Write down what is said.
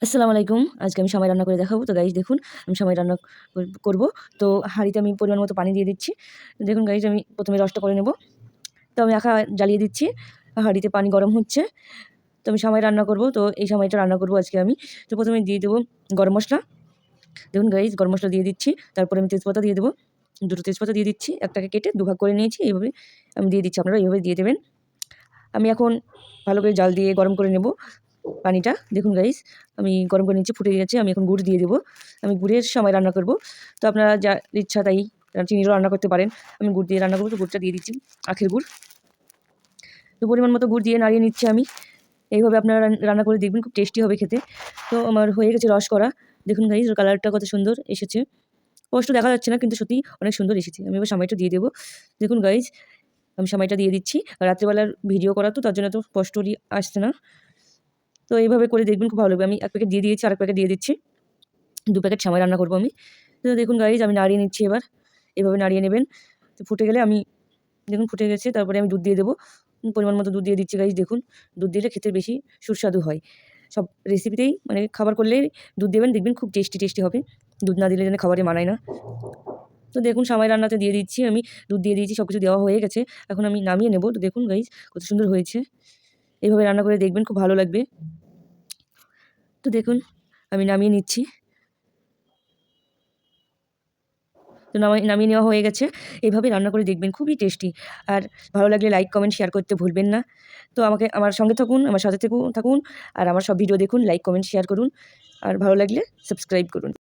আসসালামু আলাইকুম। আজকে আমি সেমাই রান্না করে দেখাবো। তো গাইস দেখুন, আমি সেমাই রান্না করব। তো হাঁড়িতে আমি পরিমাণ মতো পানি দিয়ে দিচ্ছি। দেখুন গাইস, আমি প্রথমে রসটা করে নেব। তো আমি আঁখা জ্বালিয়ে দিচ্ছি। হাঁড়িতে পানি গরম হচ্ছে। তো আমি সেমাই রান্না করব। তো এই সেমাইটা রান্না করব আজকে আমি। তো প্রথমে দিয়ে দেব গরম মসলা। দেখুন গাইস, গরম মসলা দিয়ে দিচ্ছি। তারপরে আমি তেজপাতা দিয়ে দেব। ২ টো তেজপাতা দিয়ে দিচ্ছি। একটাকে কেটে দুভাগ করে নিয়েছি। এইভাবে আমি দিয়ে দিচ্ছি। আপনারা এইভাবে দিয়ে দেবেন। আমি এখন ভালো করে জাল দিয়ে গরম করে নেব পানিটা। দেখুন গাইস, আমি গরম করে নিচ্ছি, ফুটে গেছে। আমি এখন গুড় দিয়ে দেবো। আমি গুড়ের সময় রান্না করব। তো আপনারা যা ইচ্ছা তাই চিনিরও রান্না করতে পারেন। আমি গুড় দিয়ে রান্না করব। তো গুড়টা দিয়ে দিচ্ছি, আখের গুড়। তো পরিমাণ মতো গুড় দিয়ে নাড়িয়ে নিচ্ছি আমি। এইভাবে আপনারা রান্না করে দেখবেন, খুব টেস্টি হবে খেতে। তো আমার হয়ে গেছে রস করা। দেখুন গাইস, কালারটা কত সুন্দর এসেছে। স্পষ্ট দেখা যাচ্ছে না, কিন্তু সত্যিই অনেক সুন্দর এসেছে। আমি এবার সেমাইটা দিয়ে দেবো। দেখুন গাইস, আমি সেমাইটা দিয়ে দিচ্ছি। রাত্রেবেলার ভিডিও করা, তো তার জন্য এত স্পষ্টই আসছে না। তো এইভাবে করে দেখবেন, খুব ভালো লাগবে। আমি ১ প্যাকেট দিয়ে দিয়েছি, আরেক প্যাকেট দিয়ে দিচ্ছি। ২ প্যাকেট সেমাই রান্না করব আমি। তো দেখুন গাইস, আমি নাড়িয়ে নিচ্ছি এবার। এভাবে নাড়িয়ে নেবেন। তো ফুটে গেলে আমি দেখুন ফুটে গেছে, তারপরে আমি দুধ দিয়ে দেবো। পরিমাণ মতো দুধ দিয়ে দিচ্ছি গাইস দেখুন। দুধ দিলে খেতে বেশি সুস্বাদু হয়। সব রেসিপিতেই মানে খাবার করলেই দুধ দেবেন, দেখবেন খুব টেস্টি হবে। দুধ না দিলে যেন খাবারে মানায় না। তো দেখুন সেমাই রান্নাতে দিয়ে দিচ্ছি আমি। দুধ দিয়ে দিয়েছি, সবকিছু দেওয়া হয়ে গেছে। এখন আমি নামিয়ে নেব। তো দেখুন গাইস, কত সুন্দর হয়েছে। এভাবে রান্না করে দেখবেন, খুব ভালো লাগবে। তো দেখুন আমি নামিয়ে নিচ্ছি। তো নামিয়ে নেওয়া হয়ে গেছে। এভাবে রান্না করে দেখবেন, খুবই টেস্টি। আর ভালো লাগলে লাইক, কমেন্ট, শেয়ার করতে ভুলবেন না। তো আমার সঙ্গে থাকুন, আমার সাথে থাকুন। আর আমার সব ভিডিও দেখুন, লাইক, কমেন্ট, শেয়ার করুন। আর ভালো লাগলে সাবস্ক্রাইব করুন।